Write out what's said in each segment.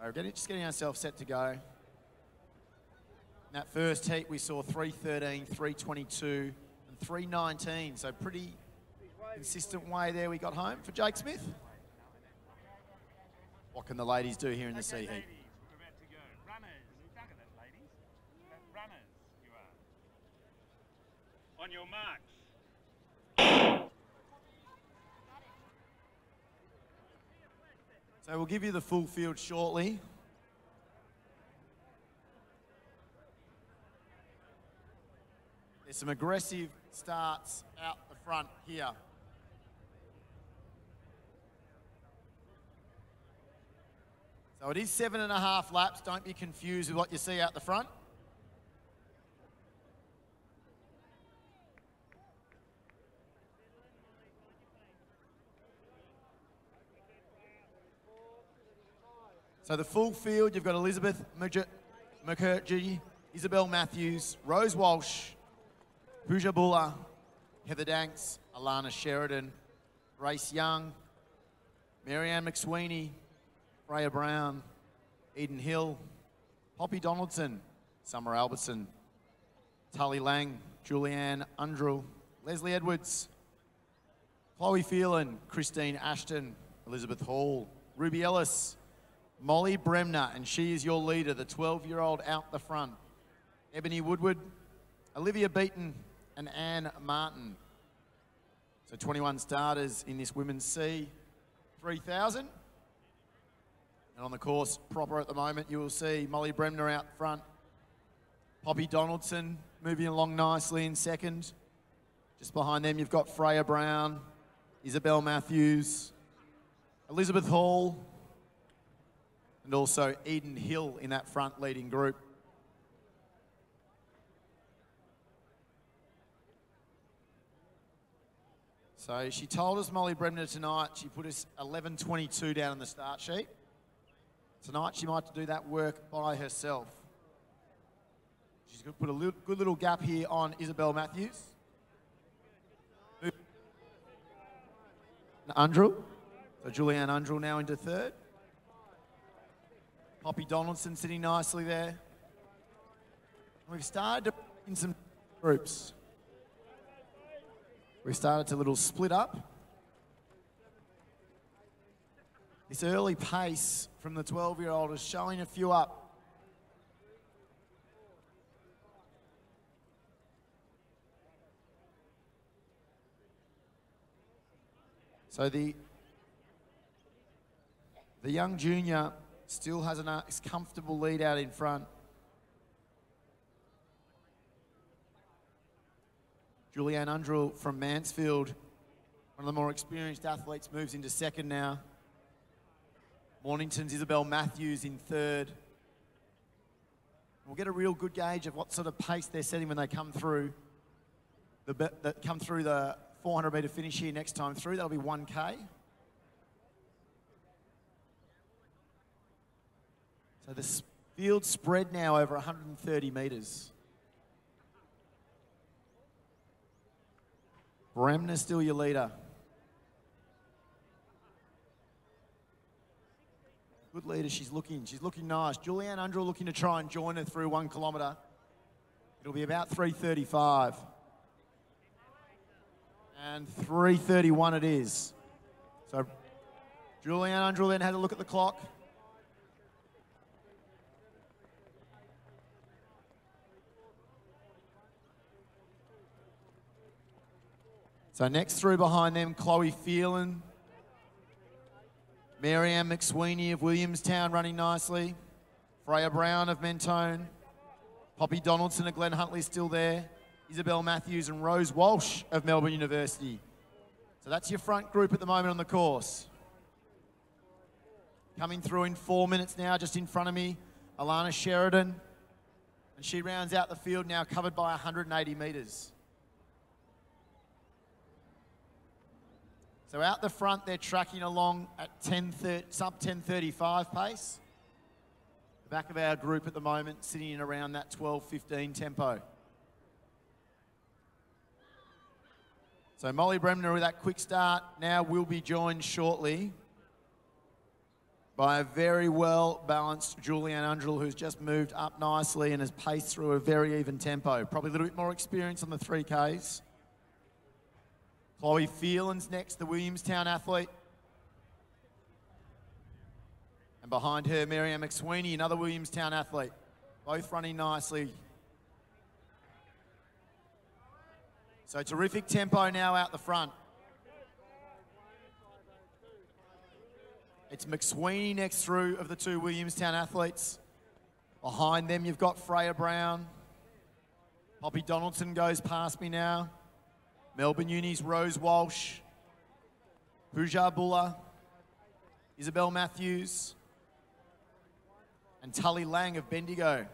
Just getting ourselves set to go. In that first heat, we saw 3:13, 3:22, and 3:19. So pretty consistent way there we got home for Jake Smith. What can the ladies do here in the C heat? Ladies, we're about to go. Runners, look at that, ladies. Runners, you are. On your marks. So we'll give you the full field shortly. There's some aggressive starts out the front here. So it is 7.5 laps. Don't be confused with what you see out the front. So the full field, you've got Elizabeth Mukherjee, Isabel Matthews, Rose Walsh, Pooja Bulla, Heather Danks, Alana Sheridan, Race Young, Marianne McSweeney, Freya Brown, Eden Hill, Poppy Donaldson, Summer Albertson, Tully Lang, Julianne Undrell, Leslie Edwards, Chloe Phelan, Christine Ashton, Elizabeth Hall, Ruby Ellis, Molly Bremner, and she is your leader, the 12-year-old out the front. Ebony Woodward, Olivia Beaton, and Anne Martin. So 21 starters in this Women's C 3000. And on the course proper at the moment, you will see Molly Bremner out front. Poppy Donaldson moving along nicely in second. Just behind them, you've got Freya Brown, Isabel Matthews, Elizabeth Hall, and also Eden Hill in that front leading group. So she told us, Molly Bremner, tonight, she put us 11:22 down on the start sheet. Tonight, she might do that work by herself. She's going to put a good little gap here on Isabel Matthews. Undrell. So Julianne Undrell now into third. Poppy Donaldson sitting nicely there. We've started to in some groups. We've started to little split up. This early pace from the 12-year-old is showing a few up. So the young junior still has a comfortable lead out in front. Julianne Undrell from Mansfield, one of the more experienced athletes, moves into second now. Mornington's Isabel Matthews in third. We'll get a real good gauge of what sort of pace they're setting when they come through the 400-metre finish here next time through. That'll be 1K. So the field spread now over 130 metres. Bremner still your leader. Good leader, she's looking nice. Julianne Undrell looking to try and join her through 1 kilometre. It'll be about 3:35. And 3:31 it is. So Julianne Undrell then had a look at the clock. So next through behind them, Chloe Phelan, Marianne McSweeney of Williamstown running nicely, Freya Brown of Mentone, Poppy Donaldson of Glen Huntly still there, Isabel Matthews and Rose Walsh of Melbourne University. So that's your front group at the moment on the course. Coming through in 4 minutes now, just in front of me, Alana Sheridan, and she rounds out the field now covered by 180 metres. So out the front, they're tracking along at sub 10:35 pace. The back of our group at the moment sitting in around that 12:15 tempo. So Molly Bremner with that quick start now will be joined shortly by a very well-balanced Julianne Undrell, who's just moved up nicely and has paced through a very even tempo. Probably a little bit more experience on the 3Ks. Chloe Phelan's next, the Williamstown athlete. And behind her, Marianne McSweeney, another Williamstown athlete. Both running nicely. So terrific tempo now out the front. It's McSweeney next through of the two Williamstown athletes. Behind them, you've got Freya Brown. Poppy Donaldson goes past me now. Melbourne Uni's Rose Walsh. Pooja Bulla. Isabel Matthews. And Tully Lang of Bendigo.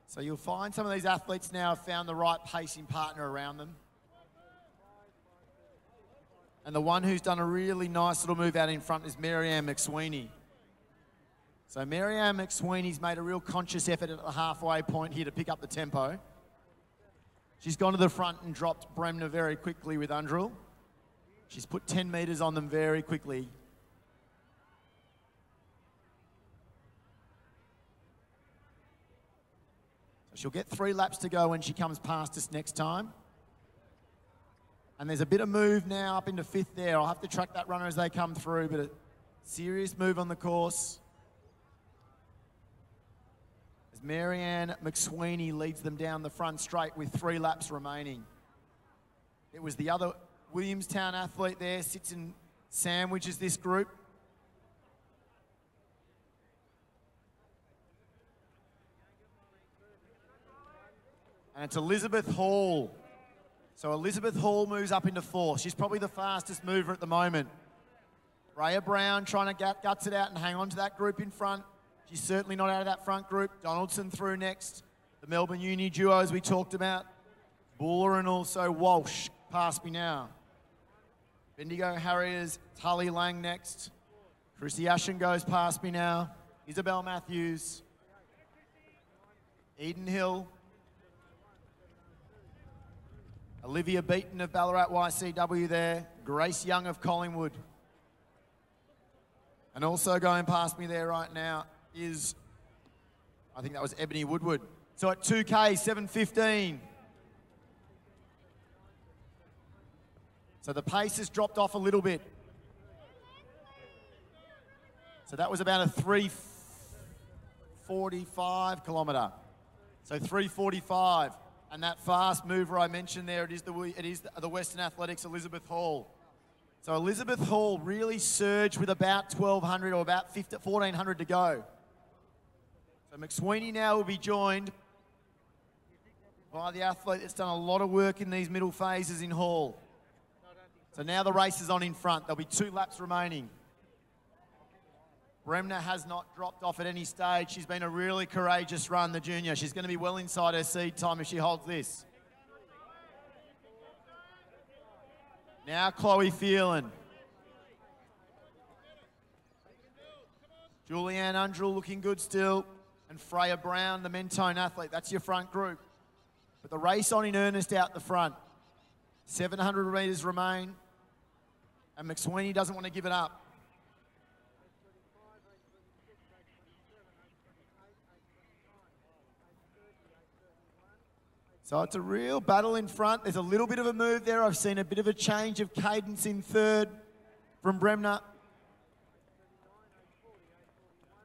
So you'll find some of these athletes now have found the right pacing partner around them. And the one who's done a really nice little move out in front is Marianne McSweeney. So Marianne McSweeney's made a real conscious effort at the halfway point here to pick up the tempo. She's gone to the front and dropped Bremner very quickly with Undrell. She's put 10 metres on them very quickly. She'll get 3 laps to go when she comes past us next time. And there's a bit of move now up into 5th there. I'll have to track that runner as they come through, but a serious move on the course. As Marianne McSweeney leads them down the front straight with 3 laps remaining. It was the other Williamstown athlete there, sits and sandwiches this group. And it's Elizabeth Hall. So Elizabeth Hall moves up into 4th. She's probably the fastest mover at the moment. Raya Brown trying to guts it out and hang on to that group in front. She's certainly not out of that front group. Donaldson through next. The Melbourne Uni duo as we talked about. Buller and also Walsh past me now. Bendigo Harriers, Tully Lang next. Chrissy Ashen goes past me now. Isabel Matthews. Eden Hill. Olivia Beaton of Ballarat YCW there. Grace Young of Collingwood. And also going past me there right now is, I think that was Ebony Woodward. So at 2K, 7:15. So the pace has dropped off a little bit. So that was about a 3:45 kilometre. So 3:45. And that fast mover I mentioned there, it is the Western Athletics Elizabeth Hall. So Elizabeth Hall really surged with about 1,200 or about 1,400 to go. So McSweeney now will be joined by the athlete that's done a lot of work in these middle phases in Hall. So now the race is on in front. There'll be 2 laps remaining. Bremner has not dropped off at any stage. She's been a really courageous run, the junior. She's going to be well inside her seed time if she holds this. Now Chloe Phelan. Julianne Undrell looking good still. And Freya Brown, the Mentone athlete. That's your front group. But the race on in earnest out the front. 700 metres remain. And McSweeney doesn't want to give it up. So it's a real battle in front. There's a little bit of a move there. I've seen a bit of a change of cadence in 3rd from Bremner.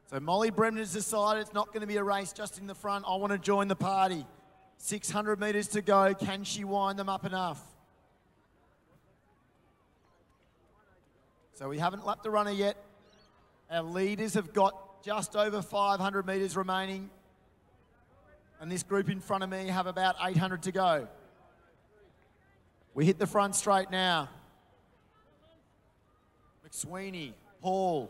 So Molly Bremner's decided it's not going to be a race just in the front. I want to join the party. 600 metres to go. Can she wind them up enough? So we haven't lapped the runner yet. Our leaders have got just over 500 metres remaining. And this group in front of me have about 800 to go. We hit the front straight now. McSweeney, Hall.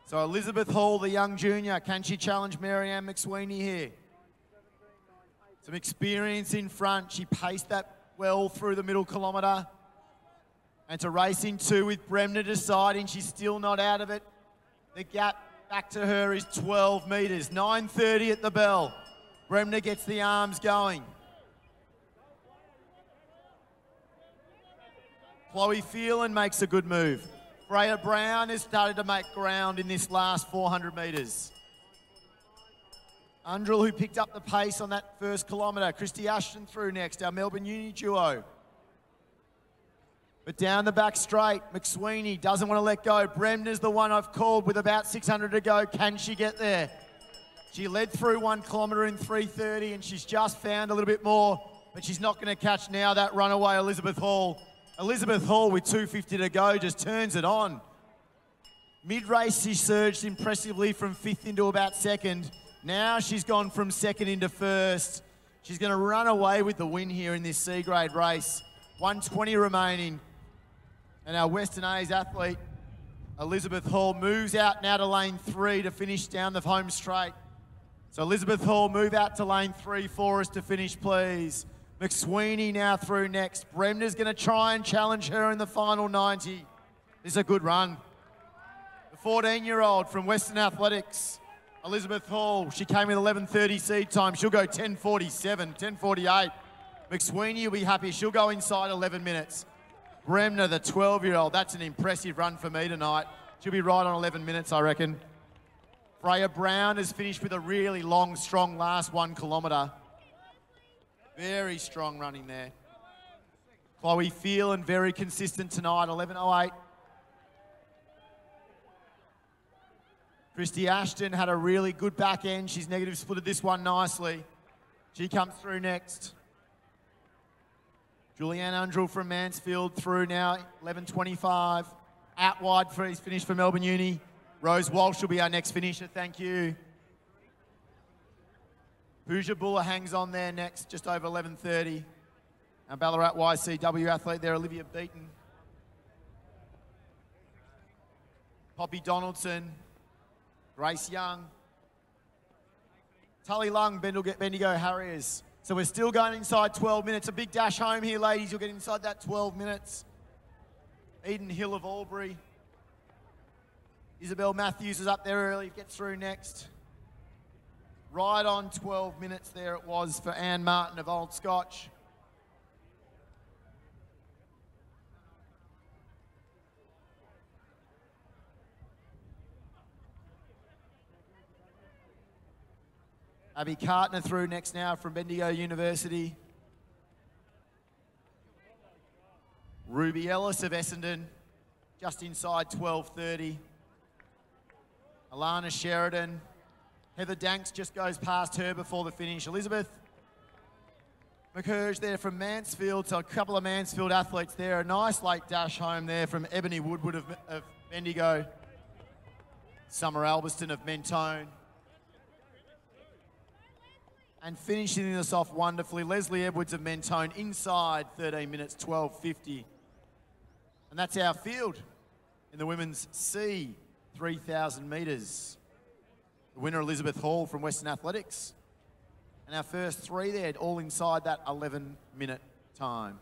So Elizabeth Hall, the young junior, can she challenge Marianne McSweeney here? Some experience in front. She paced that well through the middle kilometre. And to race in 2 with Bremner deciding she's still not out of it. The gap back to her is 12 metres. 9:30 at the bell. Bremner gets the arms going. Chloe Phelan makes a good move. Freya Brown has started to make ground in this last 400 metres. Undrell, who picked up the pace on that first kilometre. Christy Ashton through next, our Melbourne Uni duo. But down the back straight, McSweeney doesn't want to let go. Bremner's the one I've called with about 600 to go. Can she get there? She led through 1 kilometre in 3:30 and she's just found a little bit more, but she's not going to catch now that runaway Elizabeth Hall. Elizabeth Hall with 2:50 to go just turns it on. Mid-race she surged impressively from 5th into about 2nd. Now she's gone from 2nd into 1st. She's going to run away with the win here in this C-grade race. 1:20 remaining. And our Western A's athlete, Elizabeth Hall, moves out now to lane 3 to finish down the home straight. So Elizabeth Hall, move out to lane 3 for us to finish, please. McSweeney now through next. Bremner's going to try and challenge her in the final 90. This is a good run. The 14-year-old from Western Athletics, Elizabeth Hall. She came in 11:30 seed time. She'll go 10:47, 10:48. McSweeney will be happy. She'll go inside 11 minutes. Bremner, the 12-year-old, that's an impressive run for me tonight. She'll be right on 11 minutes, I reckon. Freya Brown has finished with a really long, strong last 1 kilometre. Very strong running there. Chloe Phelan, very consistent tonight, 11:08. Christy Ashton had a really good back end. She's negative splitted this one nicely. She comes through next. Julianne Undrell from Mansfield through now, 11:25. Out wide for his finish for Melbourne Uni. Rose Walsh will be our next finisher, thank you. Pooja Buller hangs on there next, just over 11:30. Our Ballarat YCW athlete there, Olivia Beaton. Poppy Donaldson, Grace Young. Tully Lung, Bendigo Harriers. So we're still going inside 12 minutes. A big dash home here, ladies. You'll get inside that 12 minutes. Eden Hill of Albury. Isabel Matthews is up there early, gets through next. Right on 12 minutes there it was for Anne Martin of Old Scotch. Abby Cartner through next now from Bendigo University. Ruby Ellis of Essendon, just inside 12:30. Alana Sheridan. Heather Danks just goes past her before the finish. Elizabeth McCurge there from Mansfield, so a couple of Mansfield athletes there. A nice late dash home there from Ebony Woodward of Bendigo. Summer Albiston of Mentone. And finishing this off wonderfully, Leslie Edwards of Mentone inside 13 minutes, 12:50. And that's our field in the women's C 3,000 metres. The winner, Elizabeth Hall from Western Athletics. And our first 3 there, all inside that 11-minute time.